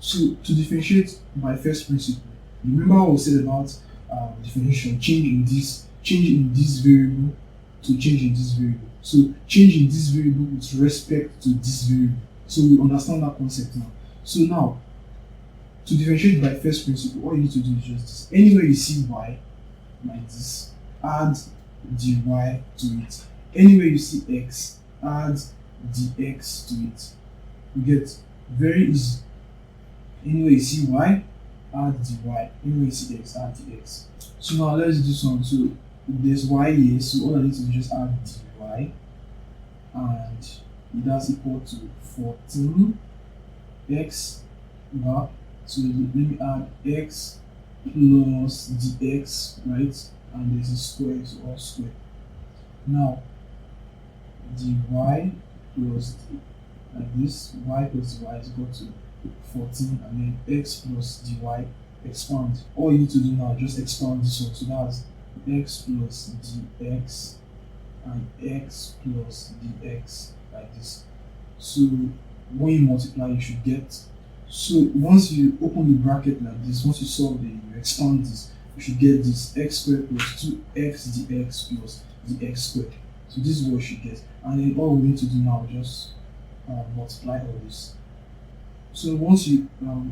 So to differentiate by first principle, remember what we said about differentiation, change in this variable to change in this variable. So change in this variable with respect to this variable. So we understand that concept now. So now, to differentiate by first principle, all you need to do is just this. Anywhere you see y like this, add the y to it. Anywhere you see x, add the x to it. You get, very easy. Anywhere you see y, add the y. Anywhere you see x, add the x. So now let's do some. So there's y here, so all I need to do is just add the y, and that's equal to 14x back. So let me add x plus the x, right? And there's a square, so all square. Now the y plus like this, y plus the y is equal to 14, and then x plus the y expand. All you need to do now is just expand this one. So that's x plus dx and x plus dx like this. So when you multiply, you should get. So once you open the bracket like this, once you solve it, you expand this, you should get this x squared plus 2x dx plus the x squared. So this is what you should get. And then all we need to do now is just multiply all this. So once you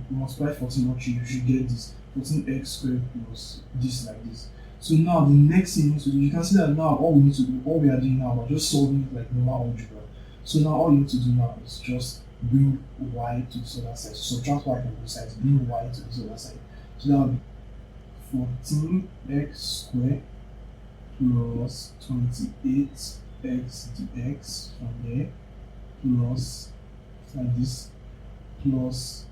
multiply 14 or 3, you should get this 14x squared plus this like this. So now the next thing you need to do, you can see that now all we need to do, all we are doing now, we're just solving it like normal algebra. So now all you need to do now is just bring y to this other side. So subtract y from both sides, bring y to this other side. So that will be 14x squared plus 28x dx from there plus like this plus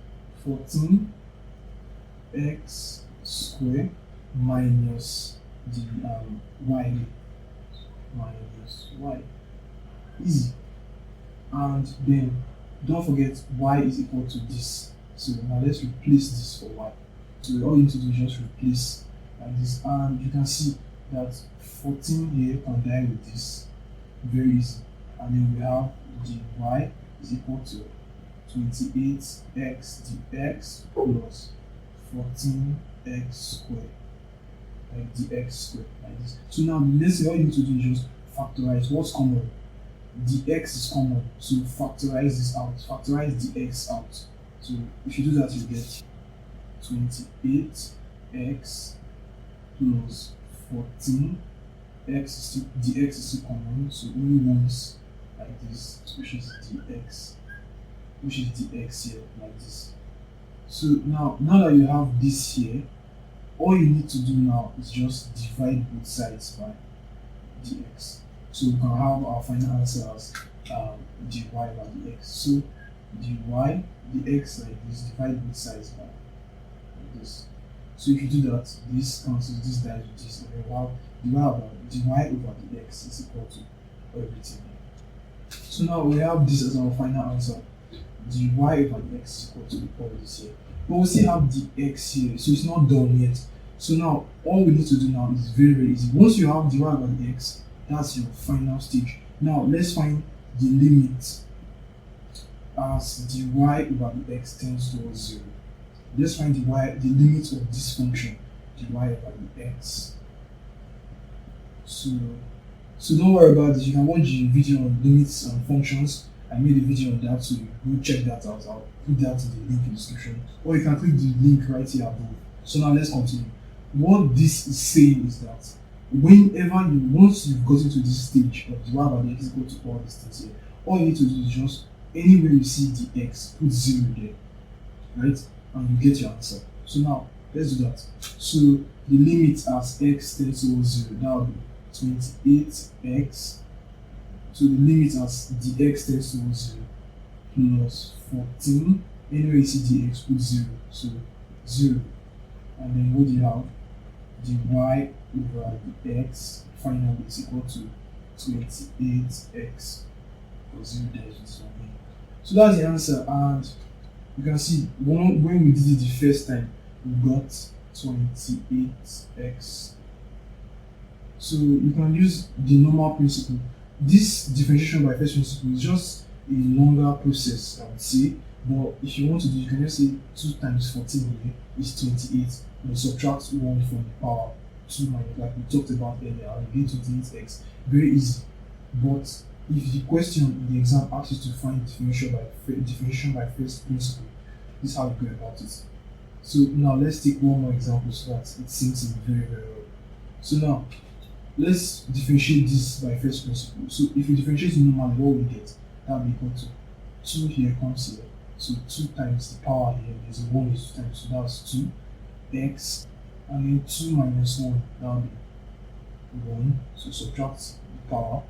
14x squared minus the y minus y. Easy. And then don't forget y is equal to this. So now let's replace this for y. So all you need to do is just replace like this, and you can see that 14 here can die with this, very easy. And then we have the y is equal to 28x dx plus 14x squared, like dx squared like this. So now the next thing all you need to do is just factorize what's common. The x is common, so factorize this out, factorize the x out. So if you do that, you get 28x plus 14 x is still, the x is still common, so only once like this, which is the x here like this. So now that you have this here, all you need to do now is just divide both sides by dx. So we can have our final answer as dy by dx. So dy, the x like this, divide both sides by like this. So if you do that, this cancels, this dies with this, and then we have dy over the x is equal to everything. So now we have this as our final answer. Dy over the x is equal to all this here. But we still have the x here, so it's not done yet. So now all we need to do now is very, very easy. Once you have dy over the x, that's your final stage. Now let's find the limit as dy over the x tends towards 0. Let's find the limit of this function, dy over the x. So don't worry about this. You can watch the video on limits and functions. I made a video on that, so you go check that out. I'll put that in the link in the description, or you can click the link right here above. So now let's continue. What this is saying is that once you've gotten to this stage of dy over the x is equal to all these things here, all you need to do is just anywhere you see the x, put 0 there, right? And you get your answer. So now let's do that. So the limit as x tends towards 0, that will be 28x. So the limit as dx tends towards 0 plus 14. Anywhere you see dx, put 0. So 0. And then what do you have? Dy over the x finally is equal to 28x. Because 0 there is this one here. So that's the answer. And you can see when we did it the first time, we got 28x. So you can use the normal principle. This differentiation by first principle is just a longer process, I would say, But if you want to do, you can just say 2 times 14 here is 28. You subtract 1 from the power 2 minus, like we talked about earlier, and you get 28x. Very easy. But if the question in the exam asks you to find differentiation by first principle, this is how you go about it. So now let's take one more example so that it sinks in very, very well. So now let's differentiate this by first principle. So if you differentiate it normally, what will you get? That will be equal to 2 here comes here. So 2 times the power here, there's a 1 is 2 times, so that's 2x, and then 2 minus 1, that will be 1. So subtract the power,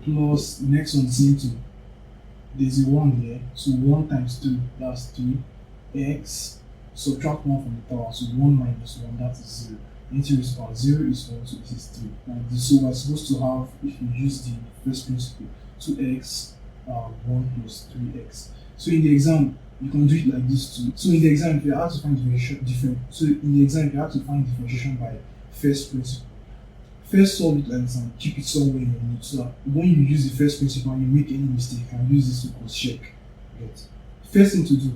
plus next one, same thing. There's a 1 here, so 1 times 2, that's 3x, subtract 1 from the power, so 1 minus 1, that is 0. Into response 0 is 1, so this is 3. Like this, so we're supposed to have, if you use the first principle, 2x 1 plus 3x. So in the exam, you can do it like this too. So in the exam, if you have to find differentiation by first principle, first solve it like this and keep it somewhere in your notes, so that when you use the first principle and you make any mistake, you can use this to cross check. Right? First thing to do,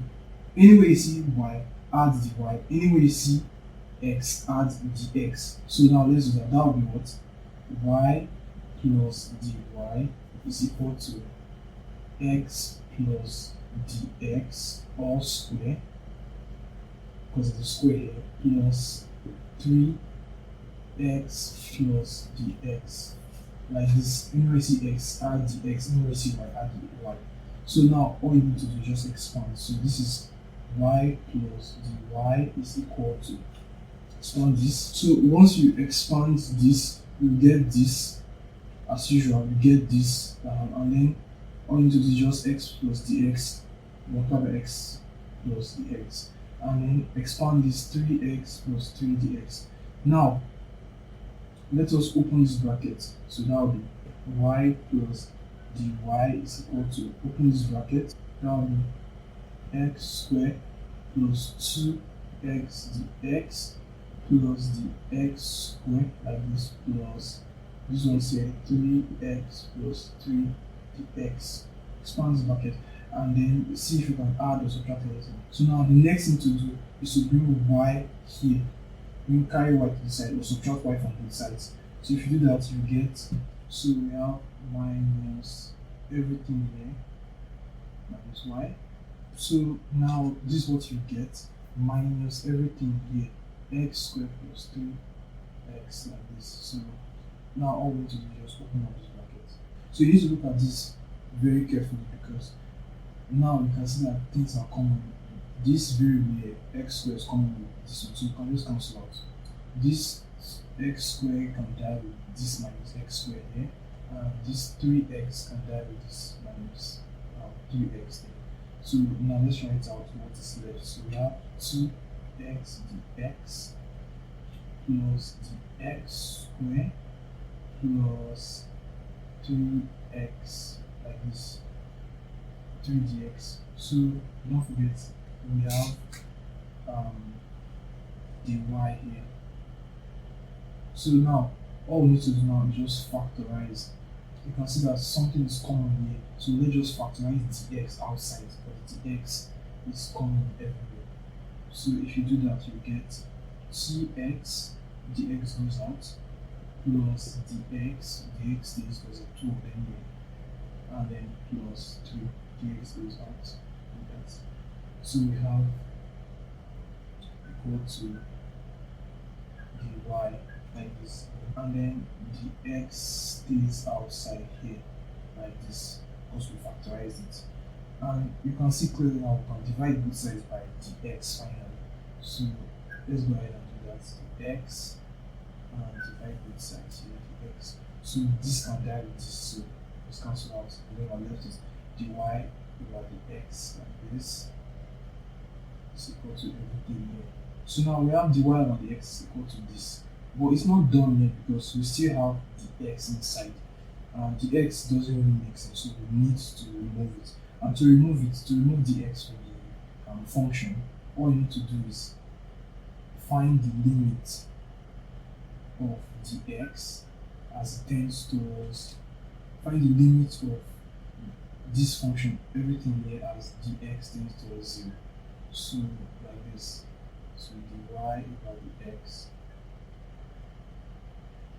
anywhere you see y, add the y. Anywhere you see x, add the x. So now let's do that. That will be what? Y plus dy is equal to x plus dx all square, because it's a square here, plus 3x plus dx. Like this, anywhere you see x, add dx, anywhere you see y, add the y. So now all you need to do is just expand. So this is y plus dy is equal to, expand this. So once you expand this, you get this. As usual, you get this, and then all you need to do is just x plus dx multiplied by x plus dx, and then expand this 3x plus 3dx. Now let us open this bracket. So that will be y plus dy is equal to, open this bracket, that will be x squared plus 2x dx plus the x squared, like this, plus this one say 3x plus 3 dx. Expand this bracket and then see if you can add or subtract anything. So now the next thing to do is to bring y here. You carry y to the side or subtract y from both sides. So if you do that, you get, so we have minus everything here, minus y. So now this is what you get, minus everything here, x squared plus 3x, like this. So now all we need to do is just open up this bracket. So you need to look at this very carefully, because now you can see that things are common. This variable here, x squared, is common with this one, so you can just cancel out. This x squared can die with this minus x squared here, and this 3x can die with this minus 3x there. So now let's write out what is left. So we have 2x dx plus the x squared plus 3x, like this, 3dx. So don't forget we have the y here. So now all we need to do now is just factorize. You can see that something is common here, so let's just factorize the x outside, but the x is common everywhere. So if you do that, you get 2x dx goes out, plus dx stays because of 2 of them here, and then plus 3 dx goes out, like that. So we have equal to dy, like this, and then the x stays outside here, like this, because we factorized it. And you can see clearly now we can divide both sides by dx finally. So let's go ahead and do that. The x, and divide both sides here, the x. So this can die with this, so let's cancel out. And then our left is dy over the x, like this, is equal to everything here. So now we have dy over the x is equal to this. But it's not done yet, because we still have the x inside. And the x doesn't really make sense, so we need to remove it. And to remove the x from the function, all you need to do is find the limit of the x as it tends towards, find the limit of this function, everything here as dx tends towards 0. So like this. So dy over the x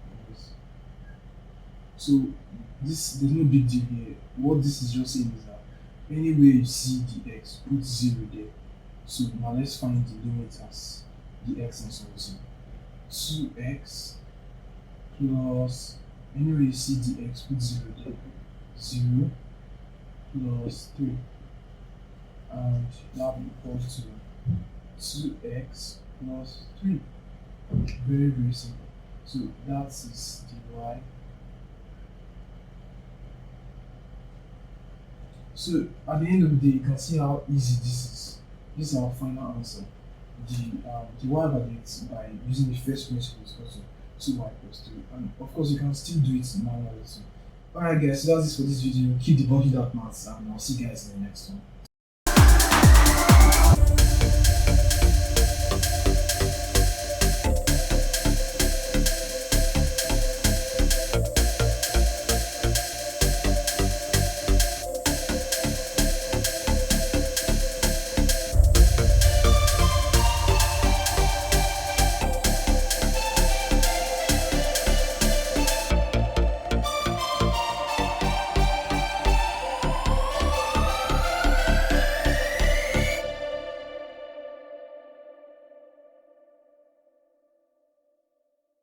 like this. So this, there's no big deal here. What this is just saying is that anywhere you see dx, put 0 there. So now let's find the limit as dx and so on. 2x plus, anywhere you see dx, put 0 there. 0 plus 3, and that will equal to 2x plus 3. Very, very simple. So that is dy. So at the end of the day, you can see how easy this is. This is our final answer. The y over the x by using the first principle is also 2y plus 3. And of course, you can still do it manually too. Alright guys, so that's it for this video. Keep debugging that maths, and I'll see you guys in the next one.